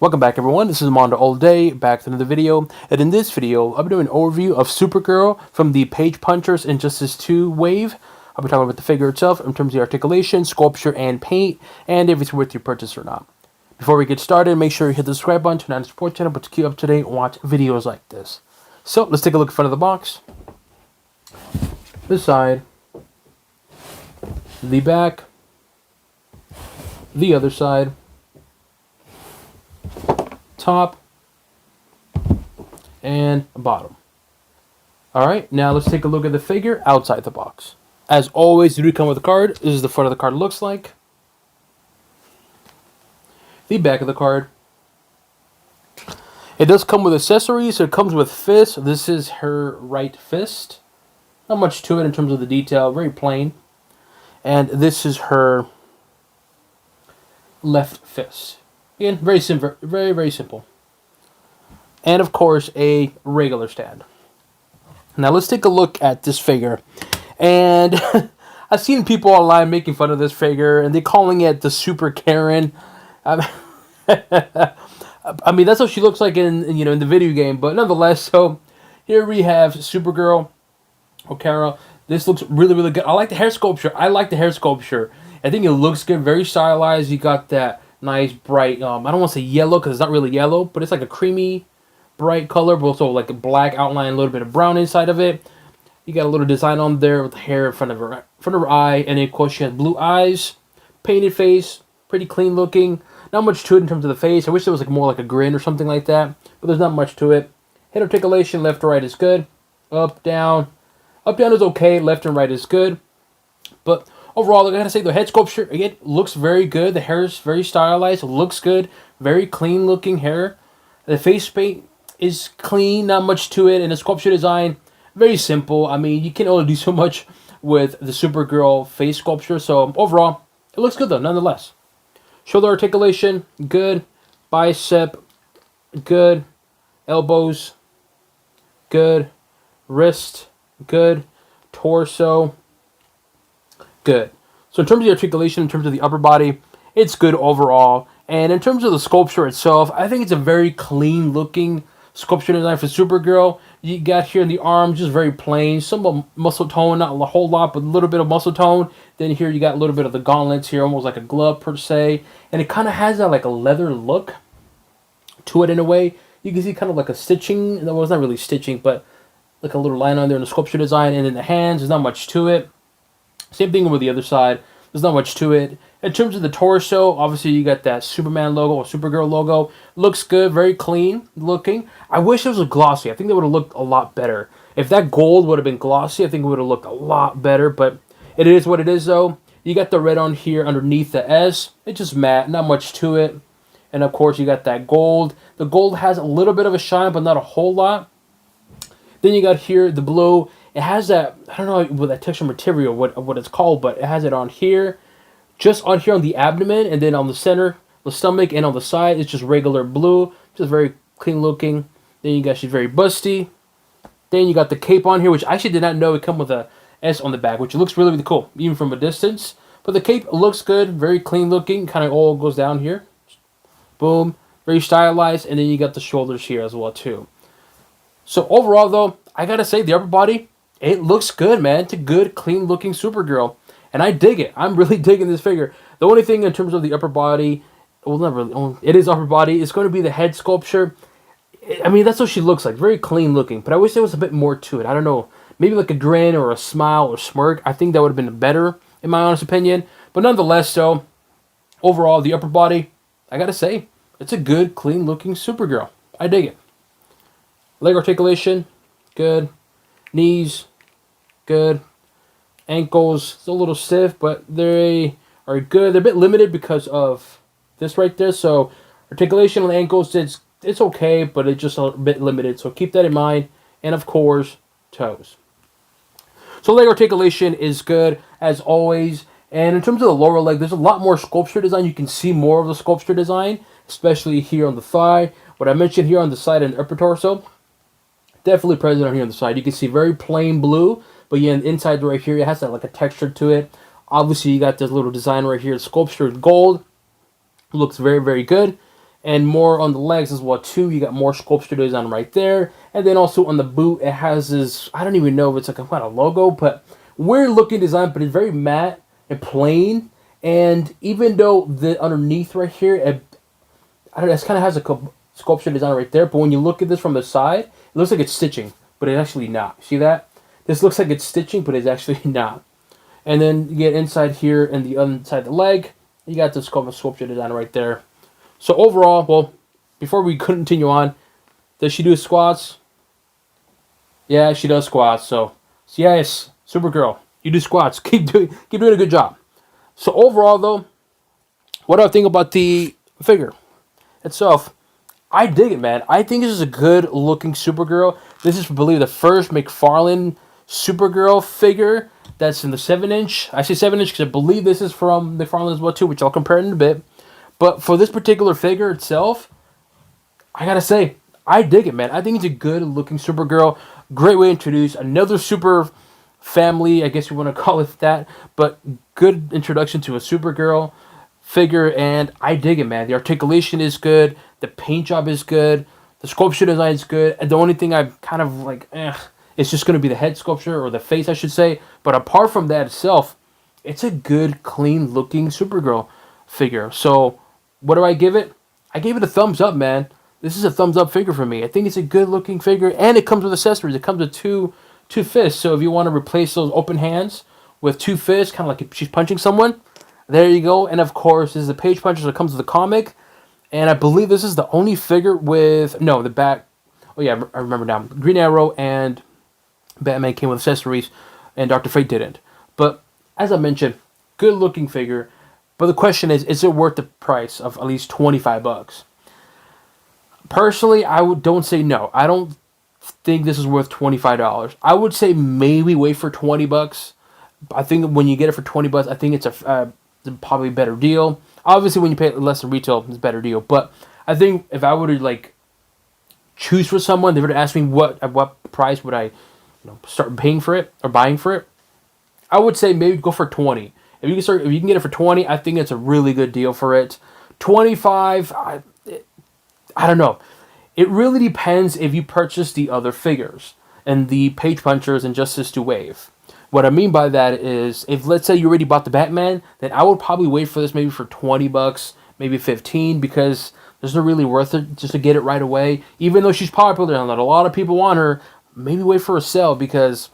Welcome back, everyone. This is MandoAllDay, back to another video. And in this video, I'll be doing an overview of Supergirl from the Page Punchers Injustice 2 wave. I'll be talking about the figure itself in terms of the articulation, sculpture, and paint, and if it's worth your purchase or not. Before we get started, make sure you hit the subscribe button, turn on the support channel, but to keep up to date and watch videos like this. So, let's take a look at the front of the box. This side. The back. The other side. Top and bottom. Alright, now let's take a look at the figure outside the box. As always, you do come with a card. This is the front of the card looks like. The back of the card. It does come with accessories, so it comes with fists. This is her right fist. Not much to it in terms of the detail, very plain. And this is her left fist. Again, very simple, very simple. And of course, a regular stand. Now let's take a look at this figure. And I've seen people online making fun of this figure, and they're calling it the Super Karen. I mean, that's how she looks like in the video game. But nonetheless, so here we have Supergirl, O'Kara. This looks really good. I like the hair sculpture. I think it looks good, very stylized. You got that nice bright, I don't want to say yellow because it's not really yellow, but it's like a creamy, bright color, but also like a black outline, a little bit of brown inside of it. You got a little design on there with the hair in front of her eye, and then of course she has blue eyes, painted face, pretty clean looking. Not much to it in terms of the face. I wish there was like more like a grin or something like that, but there's not much to it. Head articulation, left to right is good. Up, down is okay. Left and right is good, but overall, I gotta say the head sculpture again looks very good. The hair is very stylized. It looks good. Very clean looking hair. The face paint is clean. Not much to it. And the sculpture design, very simple. I mean, you can only do so much with the Supergirl face sculpture. So overall, it looks good though, nonetheless. Shoulder articulation, good. Bicep, good. Elbows, good. Wrist, good. Torso, good. So in terms of the articulation, in terms of the upper body, it's good overall. And in terms of the sculpture itself, I think it's a very clean looking sculpture design for Supergirl. You got here in the arms, just very plain. Some muscle tone, not a whole lot, but a little bit of muscle tone. Then here you got a little bit of the gauntlets here, almost like a glove per se. And it kind of has that like a leather look to it in a way. You can see kind of like a stitching. Well, it's not really stitching, but like a little line on there in the sculpture design. And in the hands, there's not much to it. Same thing with the other side. There's not much to it. In terms of the torso, obviously you got that Superman logo or Supergirl logo. Looks good, very clean looking. I wish it was glossy. I think that would have looked a lot better. If that gold would have been glossy, I think it would have looked a lot better. But it is what it is, though. You got the red on here underneath the S. It's just matte, not much to it. And of course, you got that gold. The gold has a little bit of a shine, but not a whole lot. Then you got here the blue. It has that, I don't know what that texture material, what it's called, but it has it on here. Just on here on the abdomen, and then on the center, the stomach, and on the side, it's just regular blue. Just very clean looking. Then you got, she's very busty. Then you got the cape on here, which I actually did not know it come with a S on the back, which looks really cool, even from a distance. But the cape looks good, very clean looking, kind of all goes down here. Boom, very stylized, and then you got the shoulders here as well too. So overall though, I gotta say the upper body, it looks good, man. It's a good, clean-looking Supergirl. And I dig it. I'm really digging this figure. The only thing in terms of the upper body, well, not really, it is upper body, it's going to be the head sculpture. I mean, that's what she looks like. Very clean-looking. But I wish there was a bit more to it. I don't know. Maybe like a grin or a smile or smirk. I think that would have been better, in my honest opinion. But nonetheless, so, overall, the upper body, I got to say, it's a good, clean-looking Supergirl. I dig it. Leg articulation, good. Knees, good. Ankles, it's a little stiff, but they are good. They're a bit limited because of this right there. So articulation on the ankles, it's okay, but it's just a bit limited. So keep that in mind. And of course, toes. So leg articulation is good as always. And in terms of the lower leg, there's a lot more sculpture design. You can see more of the sculpture design, especially here on the thigh. What I mentioned here on the side and upper torso, definitely present on here on the side. You can see very plain blue. But yeah, inside right here, it has that like a texture to it. Obviously, you got this little design right here, sculptured gold. Looks very good. And more on the legs as well too. You got more sculpture design right there. And then also on the boot, it has this, I don't even know if it's like a kind of logo, but weird looking design, but it's very matte and plain. And even though the underneath right here, I don't know, it kind of has a sculpture design right there. But when you look at this from the side, it looks like it's stitching, but it's actually not. See that? This looks like it's stitching, but it's actually not. And then you get inside here and the other side of the leg, you got the sculpture design right there. So overall, well, before we continue on, does she do squats? Yeah, she does squats. So yes, Supergirl, you do squats. Keep doing a good job. So overall, though, what do I think about the figure itself? I dig it, man. I think this is a good looking Supergirl. This is, I believe, the first McFarlane Supergirl figure that's in the 7-inch. I say 7-inch because I believe this is from McFarlane as well too, which I'll compare in a bit. But for this particular figure itself, I gotta say, I dig it, man. I think it's a good looking Supergirl. Great way to introduce another super family, I guess you want to call it that. But good introduction to a Supergirl figure, and I dig it, man. The articulation is good. The paint job is good. The sculpture design is good. And the only thing I'm kind of like, it's just going to be the head sculpture, or the face, I should say. But apart from that itself, it's a good, clean looking Supergirl figure. So what do I give it? I gave it a thumbs up, man. This is a thumbs up figure for me. I think it's a good looking figure, and it comes with accessories. It comes with two fists. So if you want to replace those open hands with two fists, kind of like if she's punching someone, there you go. And of course, this is the page puncher, so it comes with the comic. And I believe this is the only figure with the back. Oh yeah, I remember now. Green Arrow and Batman came with accessories, and Dr. Fate didn't. But as I mentioned, good looking figure. But the question is it worth the price of at least $25? Personally, don't say no. I don't think this is worth $25. I would say maybe wait for $20. I think when you get it for $20, I think it's probably a better deal. Obviously, when you pay less than retail, it's a better deal. But I think if I were to choose for someone, they were to ask me at what price would I start paying for it or buying for it, I would say maybe go for 20. If you can get it for 20, I think it's a really good deal for it. 25, I don't know. It really depends if you purchase the other figures and the page punchers and Justice to Wave. What I mean by that is, if let's say you already bought the Batman, then I would probably wait for this maybe for $20, maybe 15, because there's no really worth it just to get it right away. Even though she's popular and a lot of people want her, maybe wait for a sale, because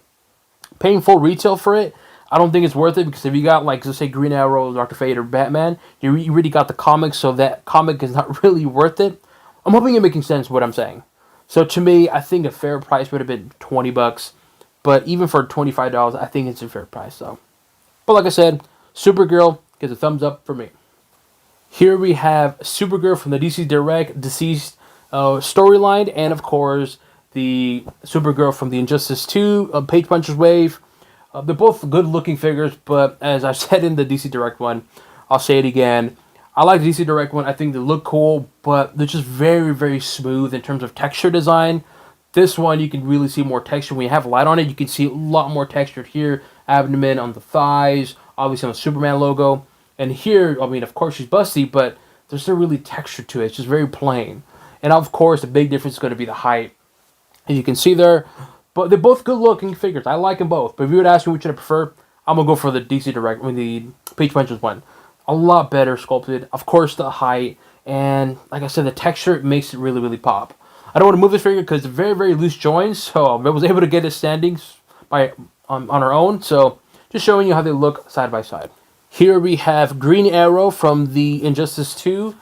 paying full retail for it, I don't think it's worth it, because if you got, let's say Green Arrow, Dr. Fate, or Batman, you already got the comic, so that comic is not really worth it. I'm hoping you're making sense what I'm saying. So to me, I think a fair price would have been $20, but even for $25, I think it's a fair price, though. But like I said, Supergirl gets a thumbs up for me. Here we have Supergirl from the DC Direct Deceased storyline, and of course, the Supergirl from the Injustice 2 Page Puncher's Wave. They're both good-looking figures, but as I said in the DC Direct one, I'll say it again. I like the DC Direct one. I think they look cool, but they're just very, very smooth in terms of texture design. This one, you can really see more texture. When you have light on it, you can see a lot more texture here. Abdomen, on the thighs, obviously on the Superman logo. And here, I mean, of course, she's busty, but there's no really texture to it. It's just very plain. And of course, the big difference is going to be the height. As you can see there. But they're both good-looking figures. I like them both. But if you would ask me which I prefer, I'm going to go for the DC Direct, the Page Punchers one. A lot better sculpted. Of course, the height. And, like I said, the texture makes it really, really pop. I don't want to move this figure because it's very, very loose joints. So I was able to get it standing on our own. So just showing you how they look side by side. Here we have Green Arrow from the Injustice 2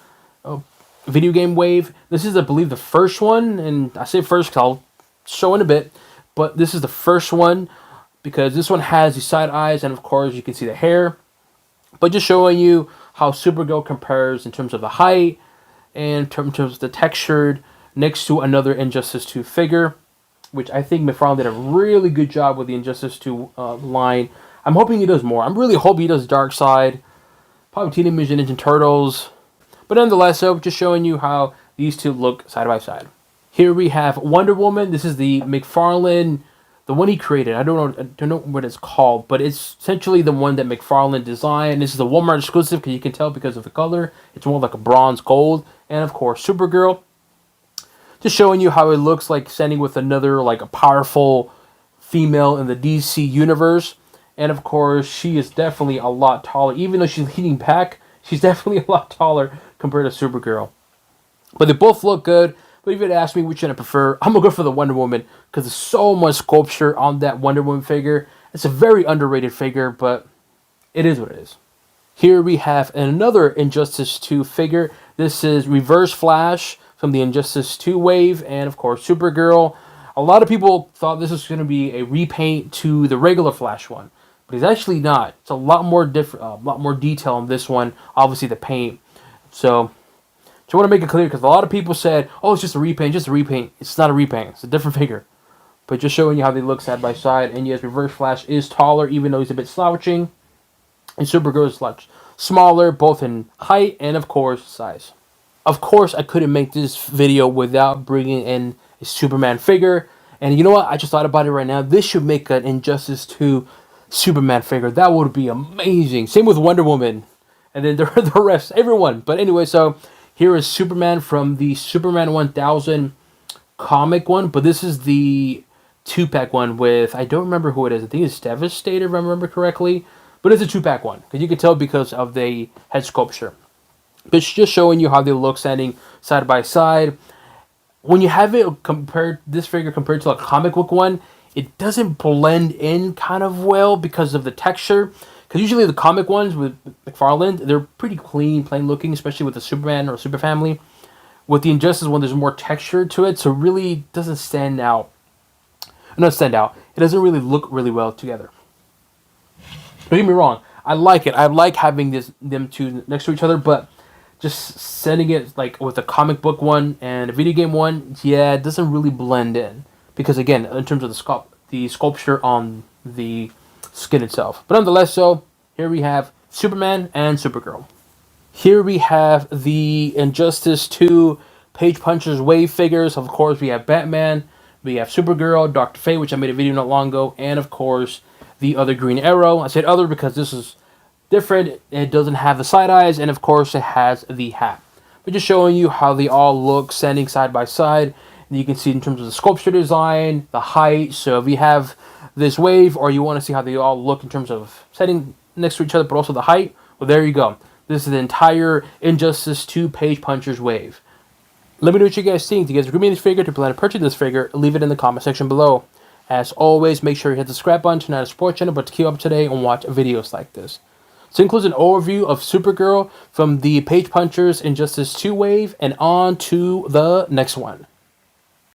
video game wave. This is, I believe, the first one. And I say first because I'll show in a bit. But this is the first one because this one has the side eyes, and of course you can see the hair. But just showing you how Supergirl compares in terms of the height and in terms of the textured next to another Injustice 2 figure, which I think McFarlane did a really good job with the Injustice 2 line. I'm hoping he does more. I'm really hoping he does Darkseid, probably Teenage Mutant Ninja Turtles. But nonetheless, so just showing you how these two look side by side. Here we have Wonder Woman. This is the McFarlane the one he created. I don't know what it's called, but it's essentially the one that McFarlane designed. This is a Walmart exclusive because you can tell because of the color. It's more like a bronze gold. And of course, Supergirl. Just showing you how it looks like standing with another like a powerful female in the DC universe. And of course, she is definitely a lot taller. Even though she's leaning back, she's definitely a lot taller compared to Supergirl. But they both look good. But if you'd ask me which one I prefer, I'm going to go for the Wonder Woman because there's so much sculpture on that Wonder Woman figure. It's a very underrated figure, but it is what it is. Here we have another Injustice 2 figure. This is Reverse Flash from the Injustice 2 wave, and of course Supergirl. A lot of people thought this was going to be a repaint to the regular Flash one, but it's actually not. It's a lot more different, a lot more detail on this one. Obviously the paint. So I want to make it clear because a lot of people said, "Oh, it's just a repaint, just a repaint." It's not a repaint. It's a different figure. But just showing you how they look side by side. And yes, Reverse Flash is taller, even though he's a bit slouching. And Supergirl is much smaller, both in height and, of course, size. Of course, I couldn't make this video without bringing in a Superman figure. And you know what? I just thought about it right now. This should make an Injustice 2 Superman figure. That would be amazing. Same with Wonder Woman. And then the rest, everyone. But anyway, so here is Superman from the Superman 1000 comic one. But this is the 2-pack one with, I don't remember who it is. I think it's Devastator, if I remember correctly. But it's a 2-pack one. Because you can tell because of the head sculpture. But it's just showing you how they look standing side by side. When you have it compared, this figure compared to a comic book one, it doesn't blend in kind of well because of the texture. Because usually the comic ones with McFarlane, they're pretty clean, plain looking, especially with the Superman or Super Family. With the Injustice one, there's more texture to it, so it really doesn't stand out. Not stand out. It doesn't really look really well together. Don't get me wrong. I like it. I like having them two next to each other, but just sending it like with a comic book one and a video game one, yeah, it doesn't really blend in. Because again, in terms of the sculpture on the skin itself. But nonetheless, so here we have Superman and Supergirl. Here we have the Injustice 2 Page Punchers wave figures. Of course, we have Batman, we have Supergirl, Dr. Fate, which I made a video not long ago, and of course, the other Green Arrow. I said other because this is different. It doesn't have the side eyes, and of course, it has the hat. But just showing you how they all look standing side by side. And you can see in terms of the sculpture design, the height. So if you have this wave, or you want to see how they all look in terms of setting next to each other, but also the height, well, there you go. This is the entire Injustice 2 Page Punchers wave. Let me know what you guys think. Do you guys agree with this figure? Do you plan to purchase this figure? Leave it in the comment section below. As always, make sure you hit the subscribe button to not a support channel, but to keep up to date and watch videos like this. So it includes an overview of Supergirl from the Page Punchers Injustice 2 wave, and on to the next one.